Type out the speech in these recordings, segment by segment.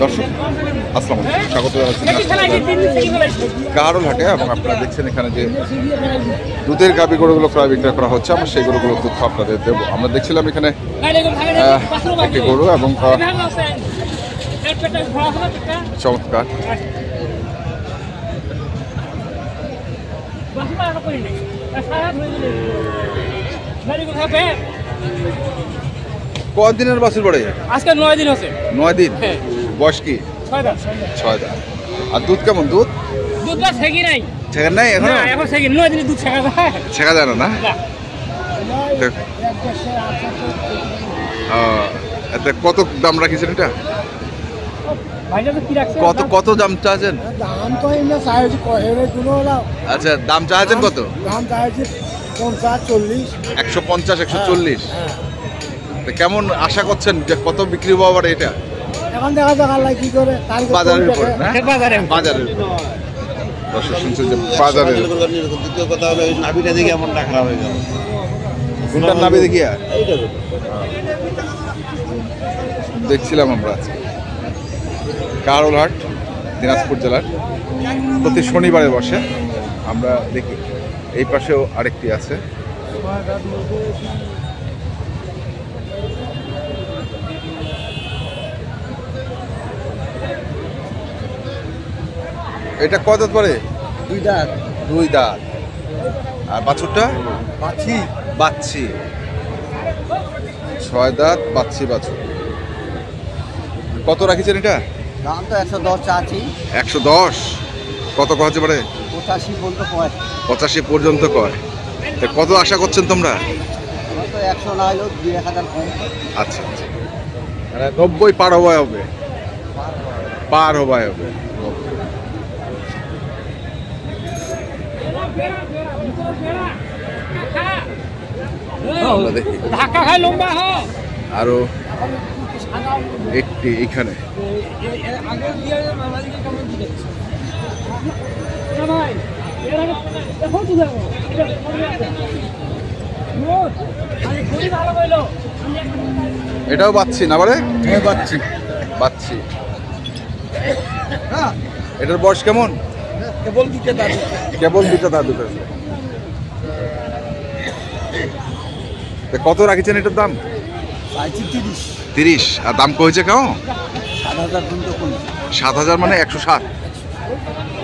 দর্শক আসসালামু আলাইকুম, স্বাগত জানাচ্ছি গাড়ল হাটে। এবং আপনারা দেখছেন এখানে যে দুধের গাভী গরুগুলো ক্রয় বিক্রয় করা হচ্ছে, আমরা সেই গরুগুলোর তথ্য আপনাদের দেবো। আমরা দেখছিলাম এখানে একটি গরু এবং চমৎকার কদিনের বাছুর পড়ে? আজকে 9 দিন হচ্ছে। 9 দিন। বয়স কি? 6 দাঁত। 6 দাঁত। আর দুধ কেমন? দুধ না ছেগি নাই। ছেগা নাই এখন? না এখন ছেগি 9 দিনে দুধ ছেগা যায়। ছেগা যায় না? এতে কত দাম রাখিছেন এটা? কত কত দাম চাচ্ছেন? দাম তো এমনি চাইছি কহেরে কোনো না। আচ্ছা, দাম চাচ্ছেন কত? দাম চাইছি 50 40। 150 140। কেমন আশা করছেন যে কত বিক্রি হবে আবার এটা? এখন দেখা যাক আল্লাহ কি করে। বাজারের উপর না? বাজারের দর্শক শুনছেন যে বাজারের দ্বিতীয় কথা হলো নাভিটা দেখে এমন টাকা হয়ে গেল। কোনটার নাভি দেখিয়া দেখছিলাম আমরা আজকে গাড়লহাট দিনাজপুর জেলার প্রতি শনিবারে বসে। আমরা দেখি এই পাশেও আরেকটি আছে। এটা কত দাঁত পরে? 2 দাঁত। 2 দাঁত। আর বাছুরটা? বাচ্চি 6 দাঁত বাচ্চি বাছুর। কত রাখিছেন এটা? দাম তো 110 চাচ্ছি। 110। কত কহতে পারে? 85 পর্যন্ত কয়। 85 পর্যন্ত কয়। তো কত আশা করছেন তোমরা? তো 100 না হলো 2000 কম। আচ্ছা আচ্ছা, মানে 90 পার হওয়া হবে। পার হওয়া হবে। আমরা দেখি ধাক্কা খায় লম্বা হ। আরো একটি এখানে। এটাও বাচ্চি না বারে? হ্যাঁ বাচ্চি। বাচ্চি। এটার বয়স কেমন? কেবল দিতে দাঁত। কেবল দুটো দাঁত দুটো। কত রাখিছেন এটার দাম? চাইছি 30। 30। আর দাম কইছে কেমন? 7000 পর্যন্ত কম। 7000 মানে 107।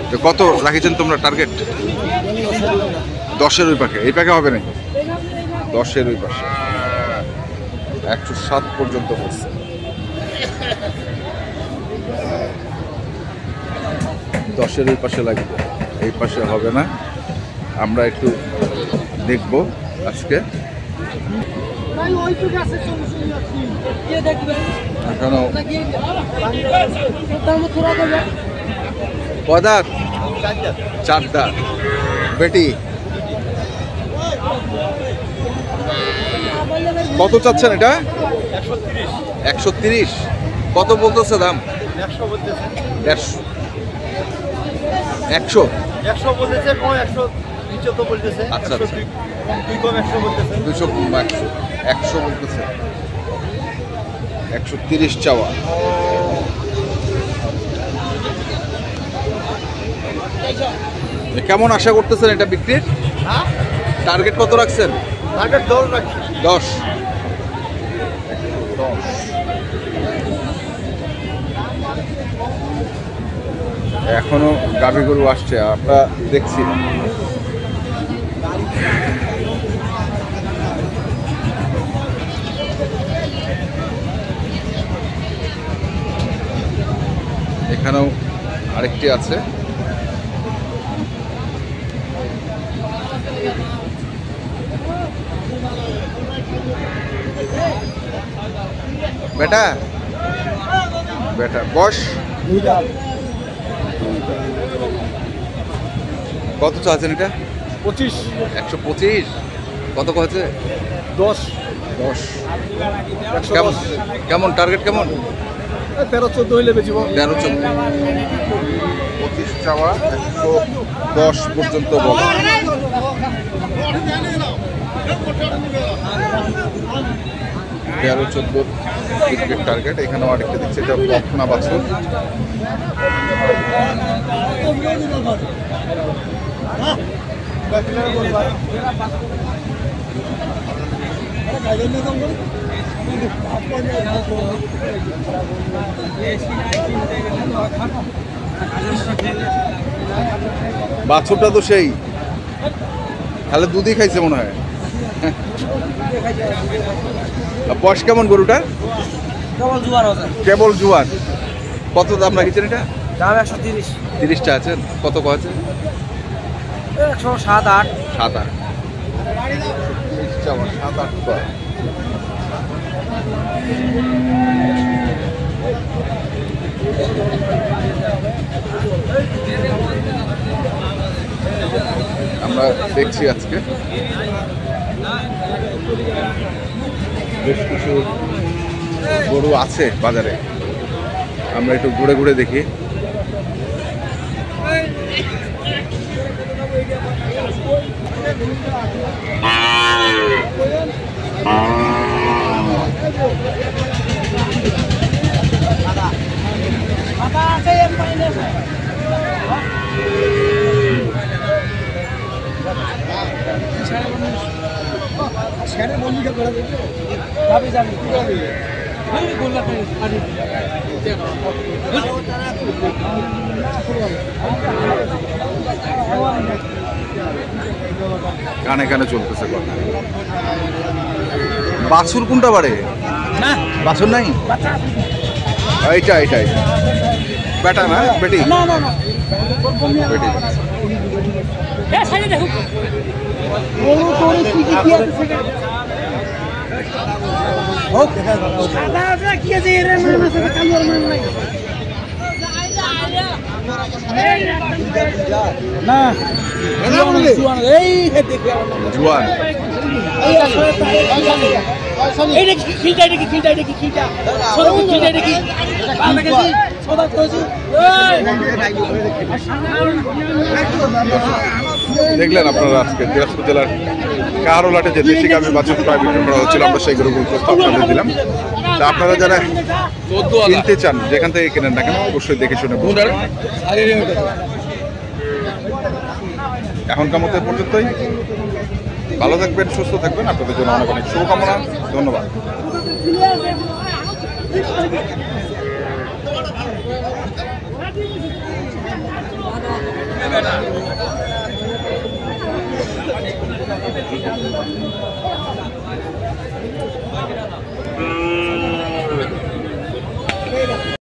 তো কত রাখিছেন তোমরা টার্গেট? 10-এর ওই পাখে। এই পাখে হবে নাকি? 10-এর ওই পাশে 107 পর্যন্ত পড়ছে। 10-এর ওই পাশে লাগবে, এই পাশে হবে না। আমরা একটু দেখবো আজকে। এখনো কদাত 4 দাঁত বেটি। কত চাচ্ছেন এটা? 130। কত বলতেছে দাম? 100 বলতেছে। 100 বলতেছে, কম 100 নিচে তো বলতেছে। আচ্ছা আচ্ছা, 2 কম 100 বলতেছে। 200 কম 100 বলতেছে। 130 চাওয়া। কেমন আশা করতেছেন এটা বিক্রির? হ্যাঁ, টার্গেট কত রাখছেন? টার্গেট 10 রাখছি। 10। এখনো গাভী গরু আসছে, আমরা দেখছি। এখানেও আরেকটি আছে। বেটা বেটা বস। কত চাচ্ছেন এটা? 25। 125। কত কয়েছে? 10। কেমন কেমন টার্গেট কেমন? 13-14 হইলে বেচিব। 13-14। 25 চাওয়া, 110 পর্যন্ত বলা। তেরো 14 টার্গেট। এখানেও আরেকটা দেখছি, এটা বকনা বাছুর। বাছুরটা তো সেই তাহলে দুধই খাইছে মনে হয়। বয়স কেমন গরুটা? কেবল জুয়ার। কত দাম রাখছেন এটা? দাম 130। 30টা আছেন? কত আছে? 107-8। 7-8। 7-8। আমরা দেখছি আজকে বেশ কিছু গরু আছে বাজারে, আমরা একটু ঘুরে ঘুরে দেখি। কানে কানে চলতেছে কথা। বাছুর কোনটা বাড়ে? না বাছুর নাই, এইটা এইটাই বেটা না বেটি? বেটি। এ সাইডে দেখো জুয়ান। এইটা কি খিলটা, এটা কি খিলটা, এটা কি খিলটা, ছোট খিলটা, এটা কি ভালো গেছি সদা কইছি। দেখলেন আপনারা আজকে দিনাজপুর জেলার কারোলাটে যে দেশি গাভী বাছুর প্রায় বিক্রি করা হচ্ছিল, আমরা সেই গরুগুলো আপনাদের দিলাম। তা আপনারা যারা কিনতে চান যেখান থেকে কেনেন না কেন অবশ্যই দেখে শুনে বুঝবেন। এখনকার মতো পর্যন্তই। ভালো থাকবেন, সুস্থ থাকবেন, আপনাদের জন্য অনেক অনেক শুভকামনা। ধন্যবাদ।